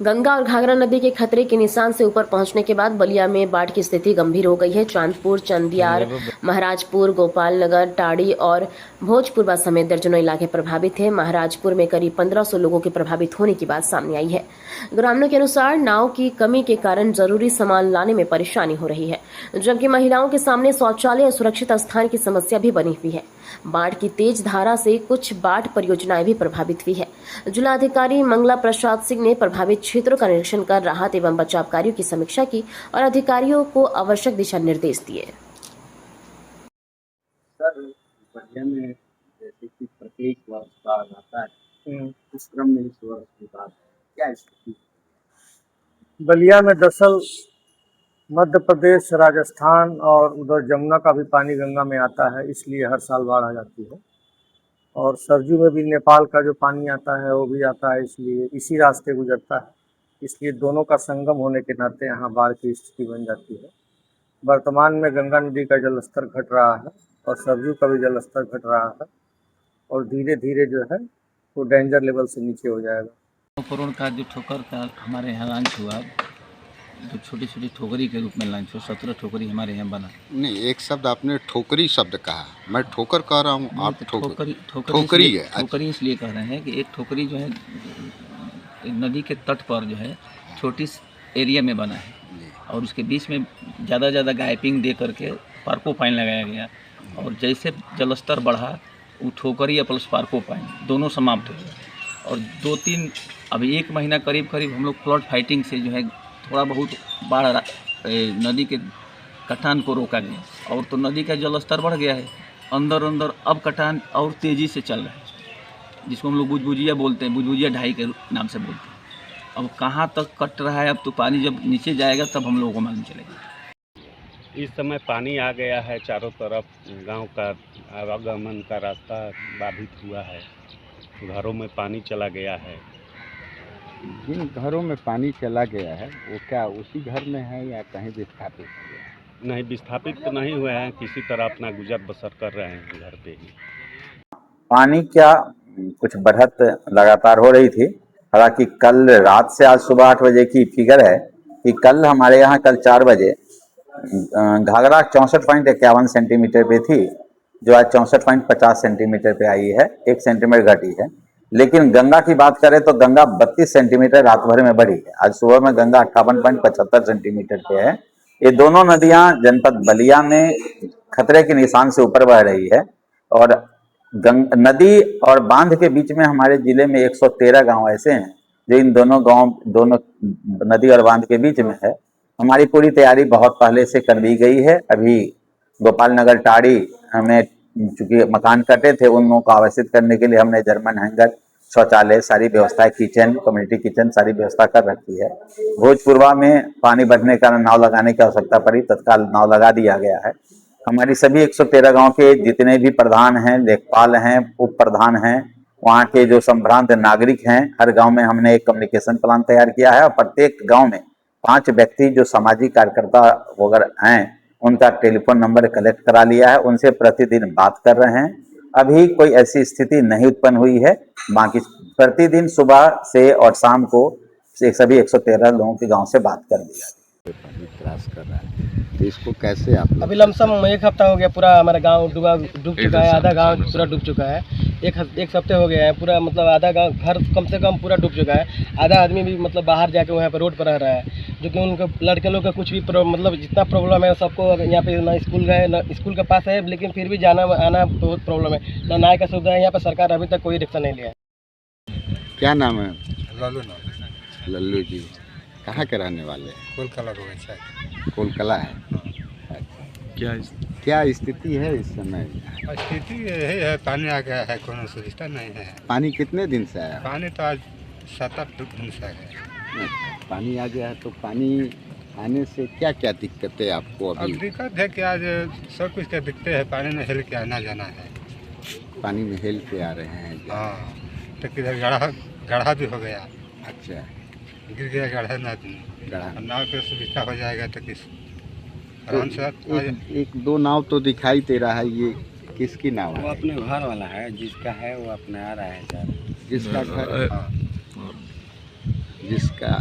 गंगा और घाघरा नदी के खतरे के निशान से ऊपर पहुंचने के बाद बलिया में बाढ़ की स्थिति गंभीर हो गई है। चांदपुर, चंदियार, महाराजपुर, गोपालनगर, टाड़ी और भोजपुरवा समेत दर्जनों इलाके प्रभावित हैं। महाराजपुर में करीब 1500 लोगों के प्रभावित होने की बात सामने आई है। ग्रामीणों के अनुसार नाव की कमी के कारण जरूरी सामान लाने में परेशानी हो रही है, जबकि महिलाओं के सामने शौचालय और सुरक्षित स्थान की समस्या भी बनी हुई है। बाढ़ की तेज धारा से कुछ बाढ़ परियोजनाएं भी प्रभावित हुई है। जिलाधिकारी मंगला प्रसाद सिंह ने प्रभावित क्षेत्रों का निरीक्षण कर राहत एवं बचाव कार्यों की समीक्षा की और अधिकारियों को आवश्यक दिशा निर्देश दिए। सर, बलिया में जैसे कि प्रत्येक वर्ष बाढ़ आता है, उस क्रम में इस वर्ष की बात है, क्या स्थिति? बलिया में दरअसल मध्य प्रदेश, राजस्थान और उधर जमुना का भी पानी गंगा में आता है, इसलिए हर साल बाढ़ आ जाती है। और सरजू में भी नेपाल का जो पानी आता है वो भी आता है, इसलिए इसी रास्ते गुजरता है, इसलिए दोनों का संगम होने के नाते यहाँ बाढ़ की स्थिति बन जाती है। वर्तमान में गंगा नदी का जलस्तर घट रहा है और सरजू का भी जलस्तर घट रहा है और धीरे धीरे जो है वो डेंजर लेवल से नीचे हो जाएगा। कोरोना का जो ठोकर का हमारे यहाँ लॉन्च हुआ, जो छोटी छोटी ठोकरी के रूप में लॉन्च हुआ, 17 ठोकरी हमारे यहाँ बना। नहीं, एक शब्द आपने ठोकरी शब्द कहा, मैं ठोकर कह रहा हूँ, आप ठोकरी है। ठोकरी इसलिए कह रहे हैं कि एक ठोकरी जो है नदी के तट पर जो है छोटी एरिया में बना है और उसके बीच में ज़्यादा गैपिंग दे करके पार्को पाइन लगाया गया और जैसे जलस्तर बढ़ा वो ठोकरी प्लस पार्को पाइन दोनों समाप्त हो गए और 2-3 अभी 1 महीना करीब हम लोग फ्लड फाइटिंग से जो है थोड़ा बहुत बाढ़ नदी के कटान को रोका गया और तो नदी का जलस्तर बढ़ गया है अंदर अब कटान और तेज़ी से चल रहा है, जिसको हम लोग बुजबुजिया बोलते हैं, बुजबुजिया ढाई के नाम से बोलते हैं। अब कहाँ तक कट रहा है, अब तो पानी जब नीचे जाएगा तब हम लोगों को मालूम चलेगा। इस समय पानी आ गया है, चारों तरफ गांव का आवागमन का रास्ता बाधित हुआ है, घरों में पानी चला गया है। जिन घरों में पानी चला गया है वो क्या उसी घर में है या कहीं विस्थापित हो गया है? नहीं, विस्थापित तो नहीं हुए हैं, किसी तरह अपना गुजर बसर कर रहे हैं घर पे ही। पानी क्या कुछ बढ़त लगातार हो रही थी। हालांकि कल रात से आज सुबह 8 बजे की फिगर है कि कल हमारे यहाँ कल 4 बजे घाघरा 64.51 सेंटीमीटर पे थी, जो आज 64.50 सेंटीमीटर पे आई है, 1 सेंटीमीटर घटी है। लेकिन गंगा की बात करें तो गंगा 32 सेंटीमीटर रात भर में बढ़ी है। आज सुबह में गंगा 58.75 सेंटीमीटर पे है। ये दोनों नदियां जनपद बलिया में खतरे के निशान से ऊपर बह रही है और नदी और बांध के बीच में हमारे जिले में 113 गांव ऐसे हैं जो इन दोनों नदी और बांध के बीच में है। हमारी पूरी तैयारी बहुत पहले से कर ली गई है। अभी गोपालनगर टाड़ी में चूंकि मकान कटे थे, उन लोगों को आवासित करने के लिए हमने जर्मन हैंगर, शौचालय, सारी व्यवस्था, किचन, कम्युनिटी किचन, सारी व्यवस्था कर रखी है। भोजपुरवा में पानी बढ़ने के कारण नाव लगाने की आवश्यकता पड़ी, तत्काल नाव लगा दिया गया है। हमारी सभी 113 गांव के जितने भी प्रधान हैं, लेखपाल हैं, उप प्रधान हैं, वहाँ के जो संभ्रांत नागरिक हैं, हर गांव में हमने एक कम्युनिकेशन प्लान तैयार किया है और प्रत्येक गांव में 5 व्यक्ति जो सामाजिक कार्यकर्ता वगैरह हैं उनका टेलीफोन नंबर कलेक्ट करा लिया है, उनसे प्रतिदिन बात कर रहे हैं। अभी कोई ऐसी स्थिति नहीं उत्पन्न हुई है। बाकी प्रतिदिन सुबह से और शाम को सभी 113 लोगों के गांव से बात कर दिया। त्रास कर रहा है तो इसको कैसे आप अभी लमसम 1 हफ्ता हो गया, पूरा हमारा गांव डूब चुका है, आधा गांव पूरा डूब चुका है। एक हफ्ते हो गए हैं पूरा, मतलब आधा गांव घर कम से कम पूरा डूब चुका है। आधा आदमी भी मतलब बाहर जाके वहाँ पे रोड पर रह रहा है, जो कि उनको लड़के लोग का कुछ भी मतलब जितना प्रॉब्लम है सबको। यहाँ पे ना स्कूल गए, ना स्कूल के पास है, लेकिन फिर भी जाना आना बहुत प्रॉब्लम है। ना नाय का सुविधा है यहाँ पर, सरकार अभी तक कोई रिक्शा नहीं लिया है। क्या नाम है? लल्लू नाम। लल्लू जी कहाँ के रहने वाले हैं? कोलकला है। क्या स्थिति है इस समय? स्थिति यही है, पानी आ गया है, कोनो सुविधा नहीं है। पानी कितने दिन से आया? पानी तो आज 7-8 दिन से है। पानी आ गया है तो पानी आने से क्या क्या दिक्कतें आपको? अब दिक्कत है कि आज सब कुछ के दिक्कतें हैं, पानी में हिल के आना जाना है। पानी में हिल के आ रहे हैं? हाँ, तो किधर गढ़ा भी हो गया। अच्छा, गिर गया गढ़ा गढ़ा। नाव पे सुविधा हो जाएगा तो किस आराम से एक 2 नाव तो दिखाई दे रहा है, ये किसकी नाव है? वो अपने घर वाला है, जिसका है वो अपने आ रहा है सर। जिसका घर जिसका